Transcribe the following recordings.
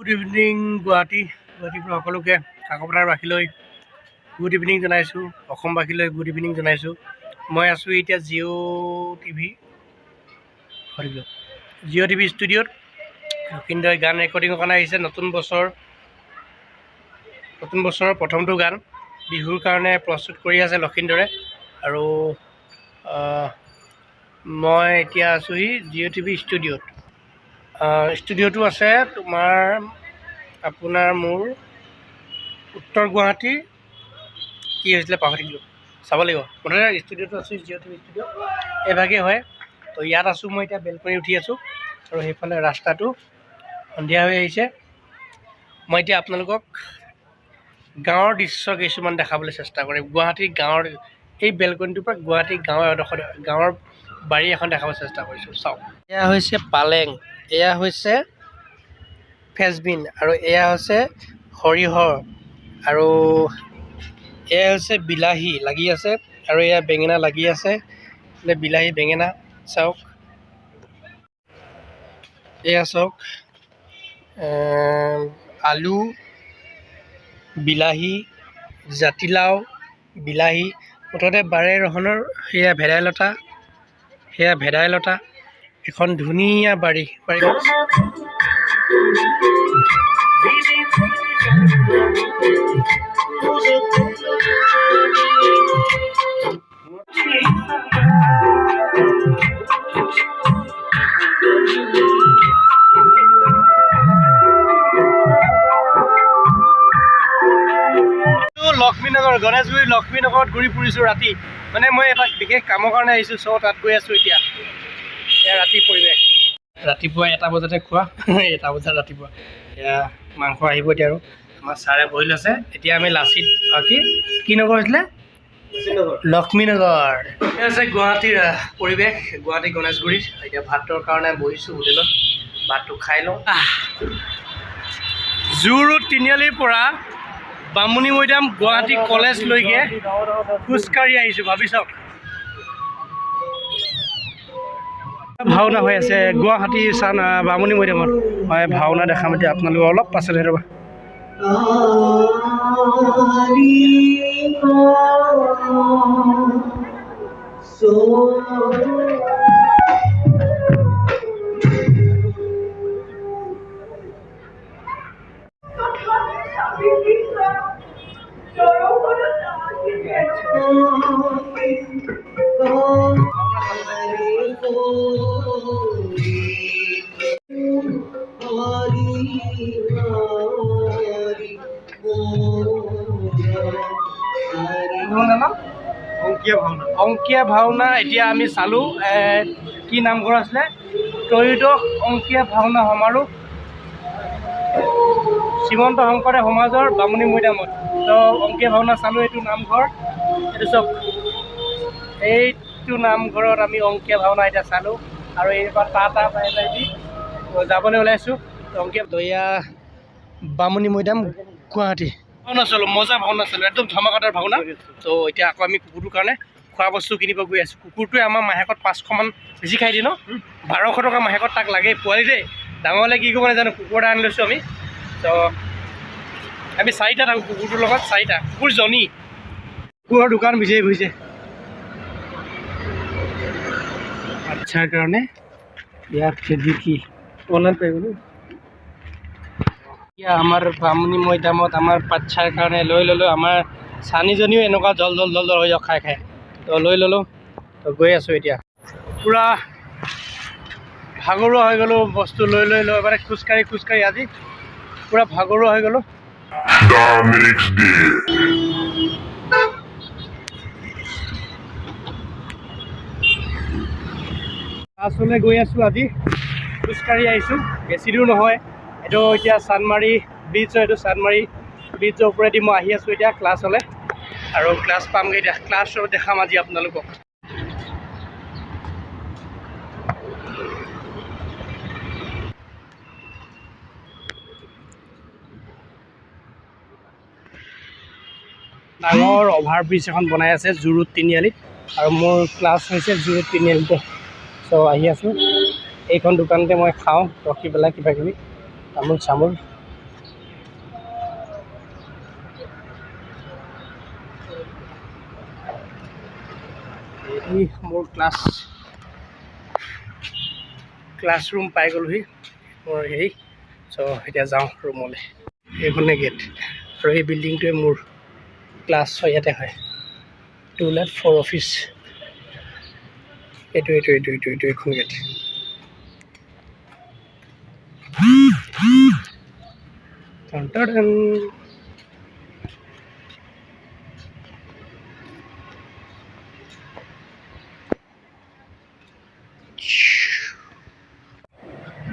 Good evening গুৱাহাটীৰ পৰা সকলোকে কাকপথাৰ বাসীলৈ গুড ইভিনিং জনাইছোঁ। অসমবাসীলৈ গুড ইভিনিং জনাইছোঁ। মই আছোঁ এতিয়া জিঅ' টিভি ষ্টুডিঅ'ত। লক্ষীন্দৰে গান ৰেকৰ্ডিঙৰ কাৰণে আহিছে। নতুন বছৰৰ প্ৰথমটো গান বিহুৰ কাৰণে প্ৰস্তুত কৰি আছে লক্ষীন্দৰে। আৰু মই এতিয়া আছোঁহি জিঅ' টিভি ষ্টুডিঅ'ত। ষ্টুডিঅ'টো আছে আপোনাৰ মোৰ উত্তৰ গুৱাহাটীৰ কি হৈছিলে পাহৰি থাকিলোঁ, চাব লাগিব। মুঠতে ষ্টুডিঅ'টো আছোঁ জিঅ' টিভি ষ্টুডিঅ' এইভাগেই হয়। তো ইয়াত আছোঁ মই এতিয়া, বেলকনি উঠি আছোঁ আৰু সেইফালে ৰাস্তাটো সন্ধিয়া হৈ আহিছে। মই এতিয়া আপোনালোকক গাঁৱৰ দৃশ্য কিছুমান দেখাবলৈ চেষ্টা কৰিম। গুৱাহাটীৰ গাঁৱৰ এই বেলকনিটোৰ পৰা গুৱাহাটীৰ গাঁৱৰ বাৰী এখন দেখাবলৈ চেষ্টা কৰিছোঁ। চাওক, এয়া হৈছে পালেং, এয়া হৈছে ফেচবিন, আৰু এয়া হৈছে সৰিয়হ, আৰু এয়া হৈছে বিলাহী লাগি আছে, আৰু এয়া বেঙেনা লাগি আছে। বিলাহী বেঙেনা চাওক, এয়া চাওক, আলু, বিলাহী, জাতিলাও, বিলাহী, মুঠতে বাৰে ৰহনৰ। সেয়া ভেদাইলতা, এখন ধুনীয়া বাৰী। লক্ষ্মীনগৰ, গণেশগুৰি লক্ষ্মীনগৰত ঘূৰি ফুৰিছোঁ ৰাতি। মানে মই এটা বিশেষ কামৰ কাৰণে আহিছোঁ, চ' তাত গৈ আছোঁ এতিয়া। এয়া ৰাতি পৰিৱেশ, ৰাতিপুৱা 1 বজাতে খোৱা, 1 বজাত ৰাতিপুৱা। এয়া মাংস আহিব এতিয়া, আৰু আমাৰ ছাৰে বহি লৈছে। এতিয়া আমি লাচিত কি নগৰ হৈছিলে, লক্ষ্মীনগৰ। এয়া হৈছে গুৱাহাটীৰ পৰিৱেশ, গুৱাহাটী গণেশগুৰিত। এতিয়া ভাতৰ কাৰণে বহিছোঁ হোটেলত, ভাতটো খাই লওঁ। জু-ৰোড তিনিআলিৰ পৰা বামুণী মৈদাম গুৱাহাটী কলেজলৈকে খোজকাঢ়ি আহিছোঁ, ভাবি চাওক। ভাওনা হৈ আছে গুৱাহাটী বামুণী মৈদামত। মই ভাওনা দেখাম এতিয়া আপোনালোকক অলপ পাছত। ৰ'বা, অংকীয়া ভাওনা এতিয়া আমি চালোঁ। কি নামঘৰ আছিলে, ত্ৰয়োদশ অংকীয়া ভাওনা সমাৰোহ শ্ৰীমন্ত শংকৰদেৱ সমাজৰ বামুণী মৈদামত। তো অংকীয়া ভাওনা চালোঁ। এইটো নামঘৰ, এইটো চব, এইটো নামঘৰত আমি অংকীয়া ভাওনা এতিয়া চালোঁ। আৰু এইবাৰ টাটা বাই বাই দি যাবলৈ ওলাইছোঁ। অংকীয়া দয়া বামুণী মৈদাম গুৱাহাটী। ভাওনা চালোঁ, মজা ভাওনা চালোঁ, একদম ধমাকাদাৰ ভাওনা। তো এতিয়া আকৌ আমি কুকুৰটোৰ কাৰণে খোৱা বস্তু কিনিব গৈ আছোঁ। কুকুৰটোৱে আমাৰ মাহেকত 500মান বেছি খাই দিয়ে ন, 1200 টকা মাহেকত তাক লাগে। পোৱালি দেই, ডাঙৰ হ'লে কি কৰিব নাজানো। কুকুৰ এটা আনি লৈছোঁ আমি। তো আমি 4টা থাকোঁ কুকুৰটোৰ লগত, 4টা কুকুৰজনী। কুকুৰৰ দোকান বিচাৰি ফুৰিছে বাচ্ছাৰ কাৰণে। ইয়াত কি অনলাইন পাৰিব ন। এতিয়া আমাৰ বামুণী মৈদামত আমাৰ বাচ্ছাৰ কাৰণে লৈ ল'লোঁ। আমাৰ চানীজনীও এনেকুৱা জল হৈ যাওক খাই। তো লৈ ল'লোঁ, তো গৈ আছোঁ এতিয়া। পূৰা ভাগৰুৱা হৈ গ'লোঁ, বস্তু লৈ মানে খোজকাঢ়ি আজি পূৰা ভাগৰুৱা হৈ গ'লোঁ। ক্লাছলৈ গৈ আছোঁ আজি, খোজকাঢ়ি আহিছোঁ, বেছি দূৰ নহয়। এইটো এতিয়া চানমাৰী ব্ৰিজ হয়, এইটো চানমাৰী ব্ৰিজৰ ওপৰেদি মই আহি আছোঁ এতিয়া ক্লাছলৈ। আৰু ক্লাছ পামগৈ এতিয়া, ক্লাছ দেখাম আজি আপোনালোকক। ডাঙৰ অভাৰ ব্ৰিজ এখন বনাই আছে জু-ৰোড তিনিআলিত, আৰু মোৰ ক্লাছ হৈছে জু-ৰোড তিনিআলিতে। চ' আহি আছোঁ। এইখন দোকানতে মই খাওঁ ৰখি পেলাই কিবাকিবি তামোল চামোল। মোৰ ক্লাছৰুম পাই গ'লোহি মোৰ হেৰি চ' এতিয়া যাওঁ ৰুমলৈ এইখনে গেট আৰু এই বিল্ডিংটোৱে মোৰ ক্লাছ ইয়াতে হয় 204 অফিচ এইটো এইখন গেট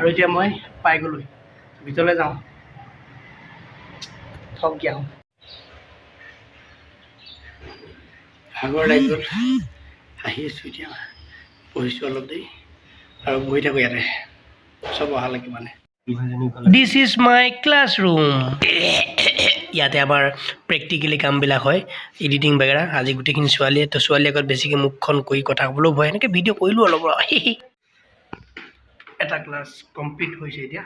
আৰু এতিয়া মই পাই গ'লোহি ভিতৰলৈ যাওঁ থক দিয়া ভাগৰ লাগি গ'ল আহি আছোঁ এতিয়া বহিছোঁ অলপ দেৰি আৰু বহি থাকোঁ ইয়াতে চব অহালৈকে মানে দিছ ইজ মাই ক্লাছৰুম ইয়াতে আমাৰ প্ৰেক্টিকেলি কামবিলাক হয় এডিটিং বাগেৰা আজি গোটেইখিনি ছোৱালীয়ে তো ছোৱালী আগত বেছিকৈ মুখখন কৰি কথা ক'বলৈও ভয় এনেকৈ ভিডিঅ' কৰিলোঁ অলপ এটা ক্লাছ কমপ্লিট হৈছে এতিয়া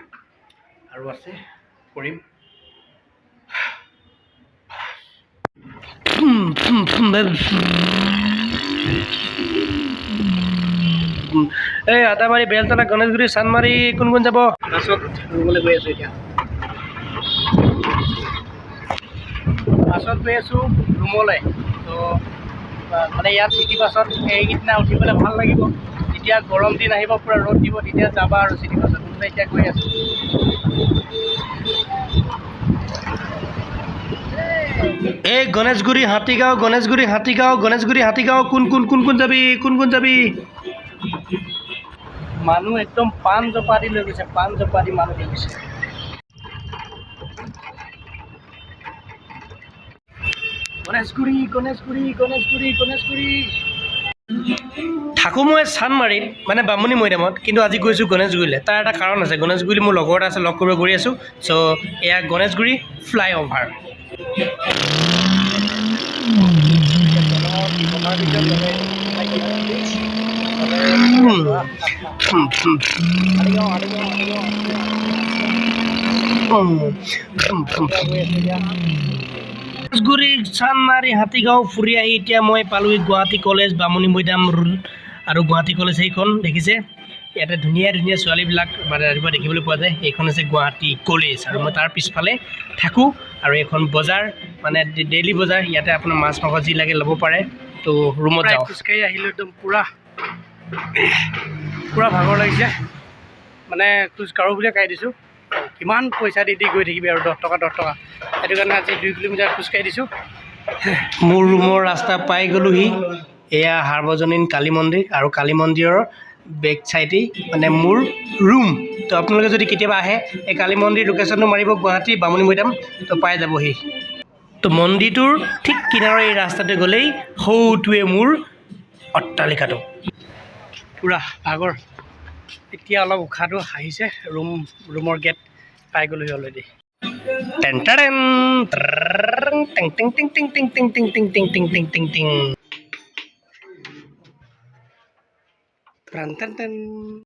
আৰু আছে কৰিম এই আটাবাৰী বেলতলা গণেশগুৰি চানমাৰী কোন যাব বাছত ৰুমলৈ গৈ আছোঁ এতিয়া বাছত গৈ আছোঁ ৰুমলৈ তো মানে ইয়াত চিটি বাছত এইকেইদিনা উঠিবলৈ ভাল লাগিব যেতিয়া গৰম দিন আহিব পূৰা ৰ'দ দিব তেতিয়া যাবা আৰু চিটি বাছত এতিয়া গৈ আছোঁ এই গণেশগুৰি হাতীগাঁও কোন যাবি মানুহ একদম পাণ জপা দি লৈ গৈছে মানুহ লৈ গৈছে গণেশগুৰি থাকোঁ মই চানমাৰীত মানে বামুণী মৈদামত কিন্তু আজি গৈছোঁ গণেশগুৰিলৈ তাৰ এটা কাৰণ আছে গণেশগুৰি মোৰ লগৰ এটা আছে লগ কৰিব গৈ আছোঁ চ' এয়া গণেশগুৰি ফ্লাইঅভাৰ গণেশগুৰি চানমাৰী হাতীগাঁও ফুৰি আহি এতিয়া মই পালোঁহি গুৱাহাটী কলেজ বামুণী মৈদাম আৰু গুৱাহাটী কলেজ সেইখন দেখিছে ইয়াতে ধুনীয়া ছোৱালীবিলাক মানে ৰাতিপুৱা দেখিবলৈ পোৱা যায় এইখন হৈছে গুৱাহাটী কলেজ আৰু মই তাৰ পিছফালে থাকোঁ আৰু এইখন বজাৰ মানে ডেইলি বজাৰ ইয়াতে আপোনাৰ মাছ মাংস যি লাগে ল'ব পাৰে তো ৰুমত যাওঁ খোজকাঢ়ি আহিলোঁ একদম পূৰা ভাগৰ লাগিছে মানে খোজ কাঢ়োঁ বুলিয়ে কাঢ়ি দিছোঁ কিমান পইচা দি গৈ থাকিবি আৰু 10 টকা সেইটো কাৰণে আজি 2 কিলোমিটাৰ খোজকাঢ়ি দিছোঁ মোৰ ৰুমৰ ৰাস্তা পাই গ'লোহি এয়া সাৰ্বজনীন কালী মন্দিৰ আৰু কালী মন্দিৰৰ বেক চাইডেই মানে মোৰ ৰুম তো আপোনালোকে যদি কেতিয়াবা আহে এই কালী মন্দিৰ লোকেশ্যনটো মাৰিব গুৱাহাটী বামুণী মৈদাম তো পাই যাবহি তো মন্দিৰটোৰ ঠিক কিনাৰৰ এই ৰাস্তাতে গ'লেই সৌটোৱে মোৰ অট্টালিকাটো পূৰা ভাগৰ এতিয়া অলপ উশাহটো আহিছে ৰুমৰ গেট পাই গ'লোহি অলৰেডি টেন